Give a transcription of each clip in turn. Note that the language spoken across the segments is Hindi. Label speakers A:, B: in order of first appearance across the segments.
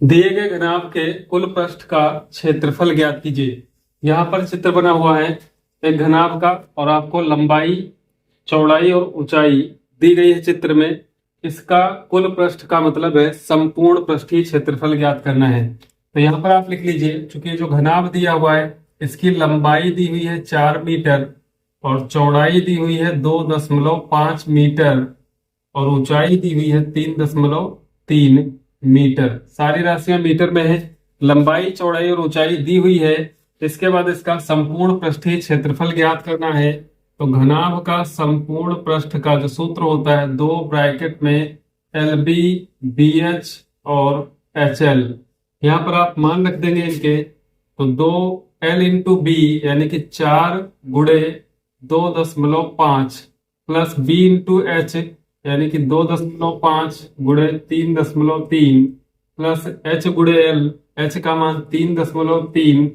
A: दिए गए घनाभ के कुल पृष्ठ का क्षेत्रफल ज्ञात कीजिए। यहाँ पर चित्र बना हुआ है एक घनाभ का और आपको लंबाई, चौड़ाई और ऊंचाई दी गई है चित्र में। इसका कुल पृष्ठ का मतलब है संपूर्ण पृष्ठीय क्षेत्रफल ज्ञात करना है। तो यहाँ पर आप लिख लीजिए, चूंकि जो घनाभ दिया हुआ है इसकी लंबाई दी हुई है 4 मीटर और चौड़ाई दी हुई है 2.5 मीटर और ऊंचाई दी हुई है 3.3 मीटर। सारी राशियां मीटर में है, लंबाई, चौड़ाई और ऊंचाई दी हुई है। इसके बाद इसका संपूर्ण पृष्ठीय क्षेत्रफल ज्ञात करना है। तो घनाभ का संपूर्ण पृष्ठ का जो सूत्र होता है, 2 ब्रैकेट में एल बी, बी एच और एच एल। यहाँ पर आप मान रख देंगे इनके। तो 2L×B यानी कि 4 गुणे 2.5 प्लस B×H यानी कि 2.5 गुणे 3.3 प्लस H गुणे L, H का मान 3.3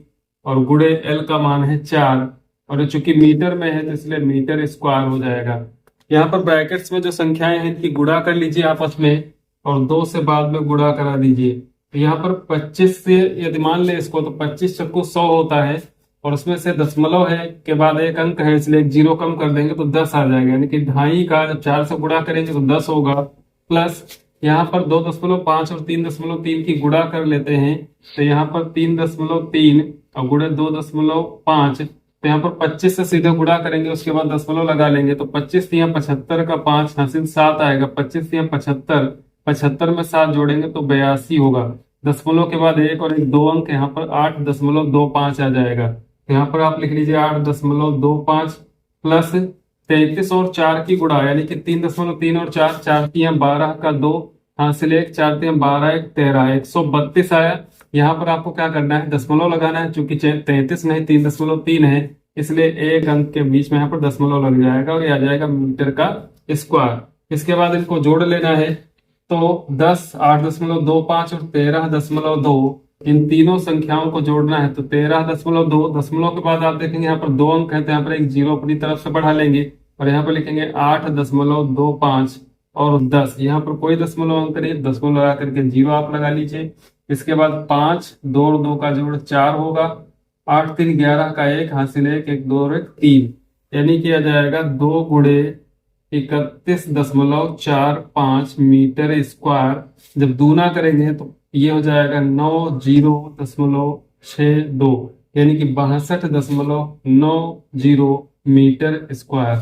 A: और गुणे L का मान है 4। और चूंकि मीटर में है तो इसलिए मीटर स्क्वायर हो जाएगा। यहाँ पर ब्रैकेट्स में जो संख्याएं हैं इनकी गुणा कर लीजिए आपस में और 2 से बाद में गुणा करा दीजिए। तो यहाँ पर 25 से यदि मान ले इसको तो 25 चक्कू 100 होता है और उसमें से दशमलव है के बाद एक अंक है इसलिए 0 कम कर देंगे तो 10 आ जाएगा। यानी कि 2.5 का जब 4 से गुणा करेंगे तो 10 होगा। प्लस यहाँ पर 2.5 और 3.3 की गुणा कर लेते हैं तो यहाँ पर 3.3 और गुणे 2.5 तो यहाँ पर 25 से सीधे गुणा करेंगे, उसके बाद दशमलव लगा लेंगे तो 25 या 75 का 5 हासिल 7 आएगा। 25 या 75, 75 में 7 जोड़ेंगे तो 82 होगा। दशमलव के बाद एक और एक 2 अंक, यहाँ पर 8.25 आ जाएगा। तो यहाँ पर आप लिख लीजिए 8.25 प्लस 33 और 4 की गुणा यानी कि 3.3 और 4, 4 12 का 2 हासिल 1, 4 12 1 13, 132 आया। यहाँ पर आपको क्या करना है, दशमलव लगाना है। चूंकि 33 नहीं 3.3 है इसलिए एक अंक के बीच में यहाँ पर दशमलव लग जाएगा और ये आ जाएगा मीटर का स्क्वायर। इसके बाद इनको जोड़ लेना है। तो 10, 8.25 और 13.2 इन तीनों संख्याओं को जोड़ना है। तो 13.2 दशमलव के बाद आप देखेंगे यहाँ पर 2 अंक है तो यहाँ पर एक 0 अपनी तरफ से बढ़ा लेंगे और यहाँ पर लिखेंगे 8.25 और 10। यहाँ पर कोई दशमलव अंक नहीं, दशमलव लगा करके 0 आप लगा लीजिए। इसके बाद 5, 2 और 2 का जोड़ 4 होगा। 8 3 11 का 1 हासिल 1, 1 2 और 1 3 यानी कि आ जाएगा 2 गुणे 31.45 मीटर स्क्वायर। जब दूना करेंगे तो ये हो जाएगा 90.62 यानी कि 62.90 मीटर स्क्वायर।